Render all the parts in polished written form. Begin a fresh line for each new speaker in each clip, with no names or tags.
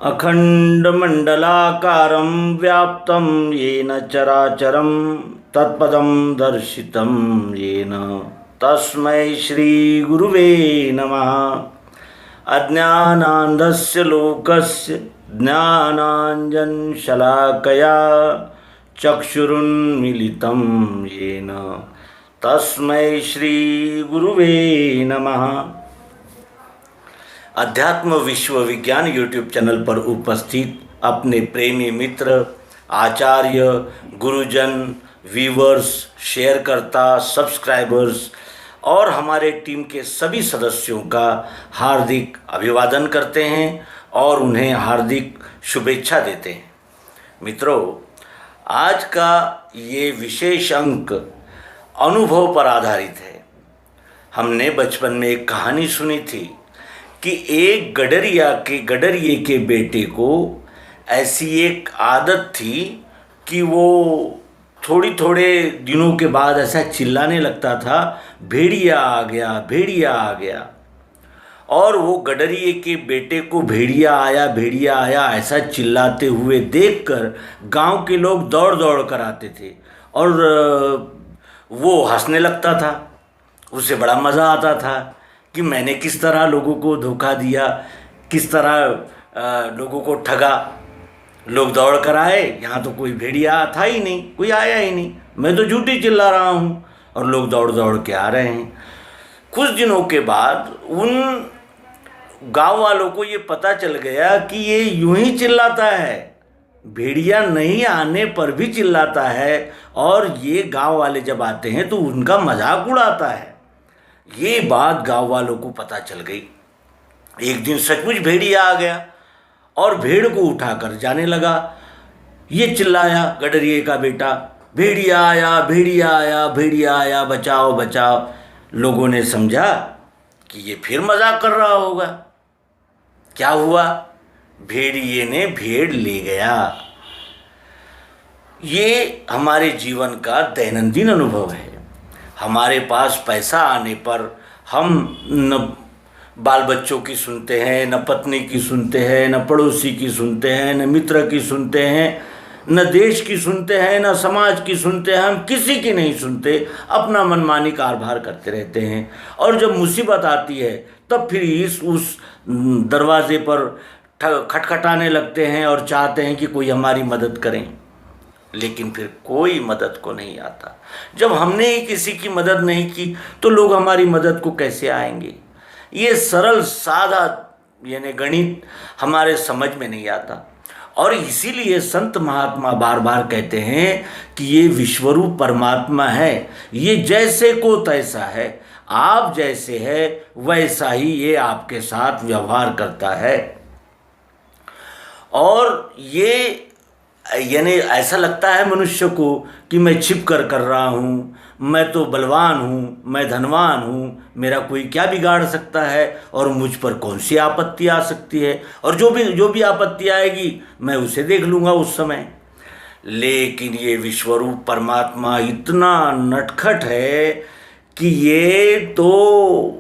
अखण्डमण्डलाकारं व्याप्तं येन चराचरं तत्पदं दर्शितं येन तस्मै श्रीगुरुवे नमः। अज्ञानान्धस्य लोकस्य ज्ञानाञ्जनशलाकया चक्षुरुन्मीलितं येन तस्मै श्रीगुरुवे नमः। अध्यात्म विश्व विज्ञान यूट्यूब चैनल पर उपस्थित अपने प्रेमी मित्र, आचार्य, गुरुजन, व्यूवर्स, शेयरकर्ता, सब्सक्राइबर्स और हमारे टीम के सभी सदस्यों का हार्दिक अभिवादन करते हैं और उन्हें हार्दिक शुभेच्छा देते हैं। मित्रों, आज का ये विशेष अंक अनुभव पर आधारित है। हमने बचपन में एक कहानी सुनी थी कि एक गडरिये के बेटे को ऐसी एक आदत थी कि वो थोड़े दिनों के बाद ऐसा चिल्लाने लगता था, भेड़िया आ गया, भेड़िया आ गया। और वो गडरिये के बेटे को भेड़िया आया ऐसा चिल्लाते हुए देखकर गांव के लोग दौड़ दौड़ कर आते थे और वो हंसने लगता था। उसे बड़ा मज़ा आता था कि मैंने किस तरह लोगों को धोखा दिया, किस तरह लोगों को ठगा। लोग दौड़ कर आए, यहाँ तो कोई भेड़िया था ही नहीं, कोई आया ही नहीं, मैं तो झूठी चिल्ला रहा हूँ और लोग दौड़ दौड़ के आ रहे हैं। कुछ दिनों के बाद उन गांव वालों को ये पता चल गया कि ये यूं ही चिल्लाता है, भेड़िया नहीं आने पर भी चिल्लाता है और ये गांव वाले जब आते हैं तो उनका मजाक उड़ाता है। ये बात गांव वालों को पता चल गई। एक दिन सचमुच भेड़िया आ गया और भेड़ को उठाकर जाने लगा। ये चिल्लाया गडरिये का बेटा, भेड़िया आया, भेड़िया आया, भेड़िया आया, बचाओ बचाओ। लोगों ने समझा कि ये फिर मजाक कर रहा होगा। क्या हुआ? भेड़िये ने भेड़ ले गया। ये हमारे जीवन का दैनंदिन अनुभव है। हमारे पास पैसा आने पर हम न बाल बच्चों की सुनते हैं, न पत्नी की सुनते हैं, न पड़ोसी की सुनते हैं, न मित्र की सुनते हैं, न देश की सुनते हैं, न समाज की सुनते हैं। हम किसी की नहीं सुनते, अपना मनमानी कारभार करते रहते हैं। और जब मुसीबत आती है तब फिर उस दरवाजे पर खटखटाने लगते हैं और चाहते हैं कि कोई हमारी मदद करें, लेकिन फिर कोई मदद को नहीं आता। जब हमने ही किसी की मदद नहीं की तो लोग हमारी मदद को कैसे आएंगे? ये सरल सादा यानी गणित हमारे समझ में नहीं आता। और इसीलिए संत महात्मा बार बार कहते हैं कि ये विश्वरूप परमात्मा है, ये जैसे को तैसा है, आप जैसे है वैसा ही ये आपके साथ व्यवहार करता है। और ये यानी ऐसा लगता है मनुष्य को कि मैं छिप कर रहा हूँ, मैं तो बलवान हूँ, मैं धनवान हूँ, मेरा कोई क्या बिगाड़ सकता है और मुझ पर कौन सी आपत्ति आ सकती है, और जो भी आपत्ति आएगी मैं उसे देख लूँगा उस समय। लेकिन ये विश्वरूप परमात्मा इतना नटखट है कि ये तो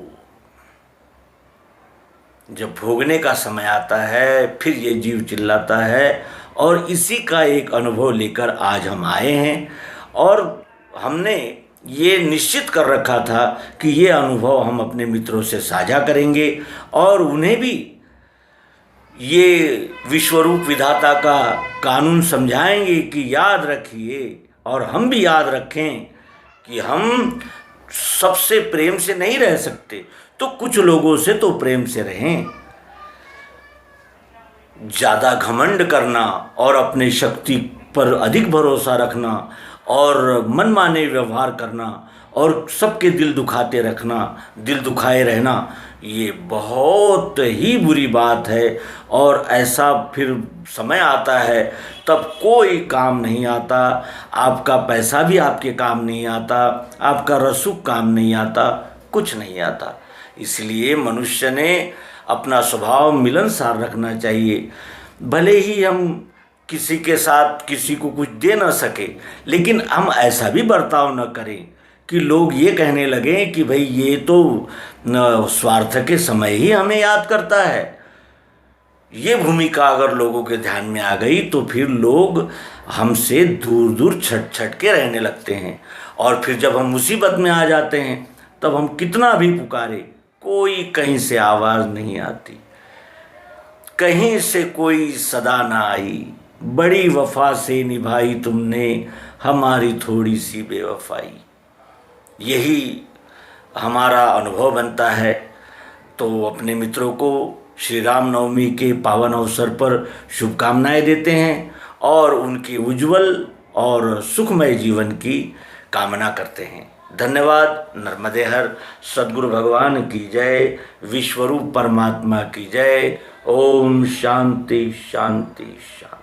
जब भोगने का समय आता है फिर ये जीव चिल्लाता है। और इसी का एक अनुभव लेकर आज हम आए हैं और हमने ये निश्चित कर रखा था कि ये अनुभव हम अपने मित्रों से साझा करेंगे और उन्हें भी ये विश्वरूप विधाता का कानून समझाएंगे कि याद रखिए, और हम भी याद रखें कि हम सबसे प्रेम से नहीं रह सकते तो कुछ लोगों से तो प्रेम से रहें। ज़्यादा घमंड करना और अपने शक्ति पर अधिक भरोसा रखना और मनमाने व्यवहार करना और सबके दिल दुखाते रखना, दिल दुखाए रहना, ये बहुत ही बुरी बात है। और ऐसा फिर समय आता है तब कोई काम नहीं आता, आपका पैसा भी आपके काम नहीं आता, आपका रसूख काम नहीं आता, कुछ नहीं आता। इसलिए मनुष्य ने अपना स्वभाव मिलनसार रखना चाहिए। भले ही हम किसी के साथ किसी को कुछ दे न सके, लेकिन हम ऐसा भी बर्ताव न करें कि लोग ये कहने लगें कि भाई ये तो स्वार्थ के समय ही हमें याद करता है, ये भूमिका अगर लोगों के ध्यान में आ गई तो फिर लोग हमसे दूर दूर छट छट के रहने लगते हैं। और फिर जब हम मुसीबत में आ जाते हैं तब हम कितना भी पुकारे, कोई कहीं से आवाज़ नहीं आती, कहीं से कोई सदा ना आई। बड़ी वफा से निभाई तुमने हमारी थोड़ी सी बेवफाई। यही हमारा अनुभव बनता है। तो अपने मित्रों को श्री राम नवमी के पावन अवसर पर शुभकामनाएं देते हैं और उनके उज्जवल और सुखमय जीवन की कामना करते हैं। धन्यवाद। नर्मदे हर। सद्गुरु भगवान की जय। विश्वरूप परमात्मा की जय। ओम शांति शांति शांति।